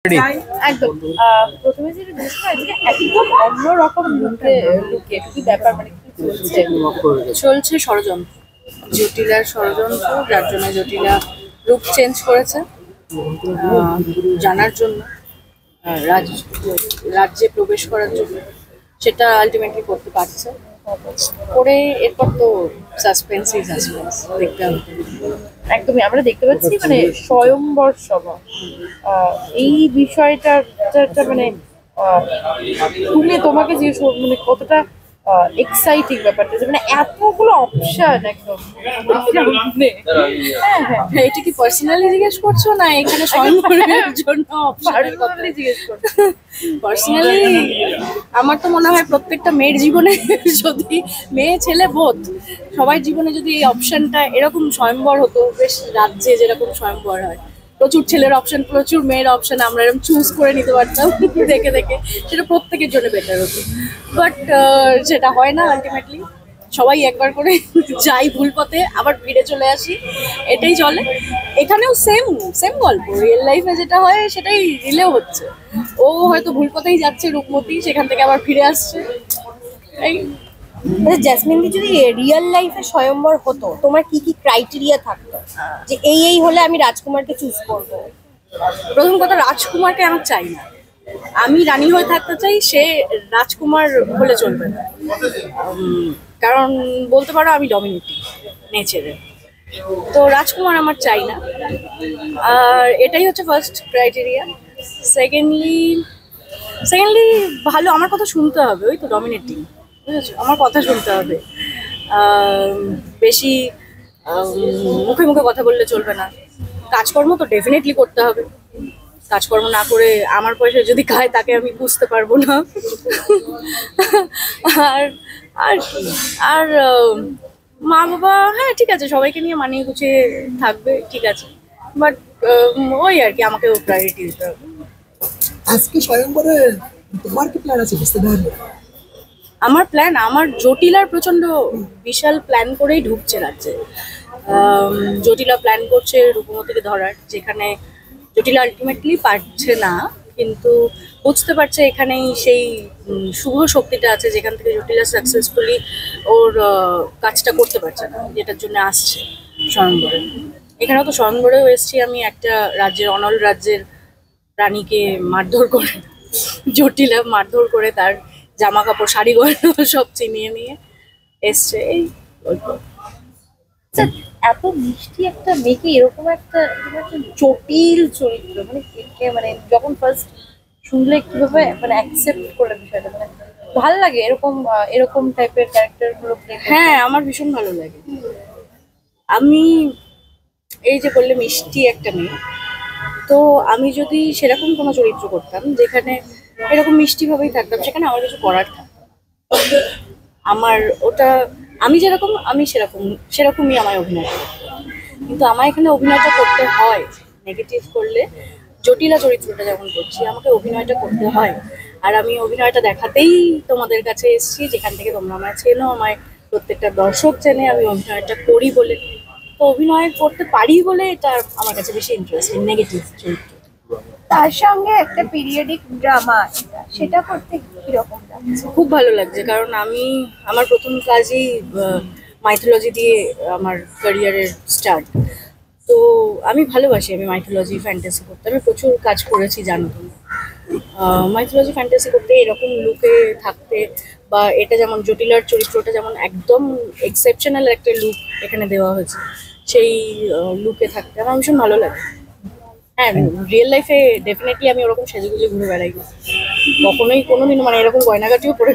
একদম প্রথমে যেটা দেখলাম আজকে একদম অন্যরকম লুকে কি ব্যাপার মানে কি চলছে চলছে ষড়যন্ত্র, জটিলার ষড়যন্ত্র, যার জন্য জটিলা রূপ চেঞ্জ করেছে জানার জন্য, রাজ্যে প্রবেশ করার জন্য। সেটা আলটিমেটলি করতে পারছে, করে এরপর তো সাসপেন্সই সাসপেন্স দেখতে হবে। একদমই আমরা দেখতে পাচ্ছি মানে স্বয়ংবর সভা এই বিষয়টা মানে শুনে তোমাকে যে মানে কতটা এক্সাইটিং ব্যাপারটা যে মানে এতগুলো অপশন একদম হ্যাঁ, এটা কি পার্সোনালি জিজ্ঞেস করছো না এখানে স্বয়ংবরের জন্য পার্সোনালি জিজ্ঞেস করছি পার্সোনালি আমার তো মনে হয় প্রত্যেকটা মেয়ের জীবনে, যদি মেয়ে ছেলে বোধ সবার জীবনে যদি এই অপশনটা এরকম স্বয়ংবর হতো, বেশ রাজ্যে যেরকম স্বয়ংবর হয়, প্রচুর ছেলের অপশন প্রচুর মেয়ের অপশন আমরা এরকম চুজ করে নিতে পারতাম দেখে দেখে, সেটা প্রত্যেকের জন্য বেটার হতো। বাট সেটা হয় না, আলটিমেটলি সবাই একবার করে যাই ভুল পথে আবার ফিরে চলে আসি, এটাই চলে। এখানেও সেম সেম গল্প, রিয়েল লাইফে যেটা হয় সেটাই রিলেও হচ্ছে। ও হয়তো ভুল পথেই যাচ্ছে রূপমতি, সেখান থেকে আবার ফিরে আসছে। এই জেসমিন দি, যদি রিয়েল লাইফে স্বয়ংবর হতো তোমার কি কি ক্রাইটেরিয়া থাকতো যে এই হলে আমি রাজকুমারকে চুজ করব? প্রথম কথা, রাজকুমারকে আমি চাই না, আমি রানী হয়ে থাকতে চাই, সে রাজকুমার হলে চলবে না। কারণ বলতে পারো আমি ডমিনেটিং নেচারে, তো রাজকুমার আমার চাই না। আর এটাই হচ্ছে ফার্স্ট ক্রাইটেরিয়া। সেকেন্ডলি ভালো আমার কথা শুনতে হবে, ওই তো ডমিনেটিং, বুঝেছো, আমার কথা শুনতে হবে। বেশি মুখে মুখে কথা বললে চলবে না, কাজকর্ম তো ডেফিনেটলি করতে হবে। কাজকর্ম না করে আমার পয়সা যদি খায় তাকে আমি বুঝতে পারবো না। আর আর কি আর মা বাবা, হ্যাঁ ঠিক আছে, সবাইকে নিয়ে মানিয়ে গুছিয়ে থাকবে, ঠিক আছে, বাট ওই আর কি আমাকেও প্রায়োরিটি দিতে হবে। আজকে স্বয়ংবরে তোমার কি প্ল্যান আছে বুঝতে পারবে? আমার প্ল্যান, আমার জটিলার প্রচন্ড বিশাল প্ল্যান করেই ঢুকছে রাজ্যে। জটিলা প্ল্যান করছে রূপমতিকে ধরার, যেখানে জটিলা আলটিমেটলি পারছে না, কিন্তু বুঝতে পারছে এখানেই সেই শুভ শক্তিটা আছে যেখান থেকে জটিলা সাকসেসফুলি ওর কাজটা করতে পারছে না, যেটার জন্য আসছে স্বয়ংবরে। এখানেও তো স্বয়ংবরেও এসছি আমি, একটা রাজ্যের, অনল রাজ্যের রানীকে মারধর করে, জটিলা মারধর করে তার জামা কাপড় শাড়ি গয়না সব চিনিয়ে নিয়ে এসছে, এই গল্প। এত মিষ্টি একটা মেয়েকে এরকম একটা জটিল চরিত্র মানে মানে যখন ফার্স্ট শুনলে কিভাবে মানে অ্যাকসেপ্ট করে বিষয়টা, মানে ভালো লাগে এরকম এরকম টাইপের ক্যারেক্টার গুলো প্লে? হ্যাঁ, আমার ভীষণ ভালো লাগে। আমি এই যে বললে মিষ্টি একটা মেয়ে, তো আমি যদি সেরকম কোনো চরিত্র করতাম যেখানে এরকম মিষ্টিভাবেই থাকতাম, সেখানে আমার কিছু করার থাকতো। আমার ওটা, আমি যেরকম আমি সেরকমই আমায় অভিনয় করতে হয়। কিন্তু আমায় এখানে অভিনয়টা করতে হয় নেগেটিভ করলে, জটিলা চরিত্রটা যখন করছি আমাকে অভিনয়টা করতে হয়। আর আমি অভিনয়টা দেখাতেই তোমাদের কাছে এসেছি, যেখান থেকে তোমরা আমায় চেনো, আমায় প্রত্যেকটা দর্শক চেনে, আমি অভিনয়টা করি বলে, তো অভিনয় করতে পারি বলে এটা আমার কাছে বেশি ইন্টারেস্টিং নেগেটিভ চরিত্র। তার সঙ্গে একটা পিরিয়ডিক ড্রামা, সেটা করতে কিরকম লাগছে? খুব ভালো লাগছে, কারণ আমি আমার প্রথম কাজই মাইথোলজি দিয়ে আমার ক্যারিয়ারের স্টার্ট। তো আমি ভালোবাসি, আমি মাইথোলজি ফ্যান্টাসি করতে, আমি প্রচুর কাজ করেছি জানো তুমি। মাইথোলজি ফ্যান্টাসি করতে, এরকম লুকে থাকতে, বা এটা যেমন জটিলার চরিত্রটা যেমন একদম এক্সেপশনাল একটা লুক এখানে দেওয়া হয়েছে, সেই লুকে থাকতে আমার ভীষণ ভালো লাগে। হ্যাঁ, রিয়েল লাইফে ডেফিনেটলি আমি ওরকম সেজেগুজে ঘুরে বেড়াই, কখনোই কোনোদিনও মানে এরকম গয়নাগাটিও পরে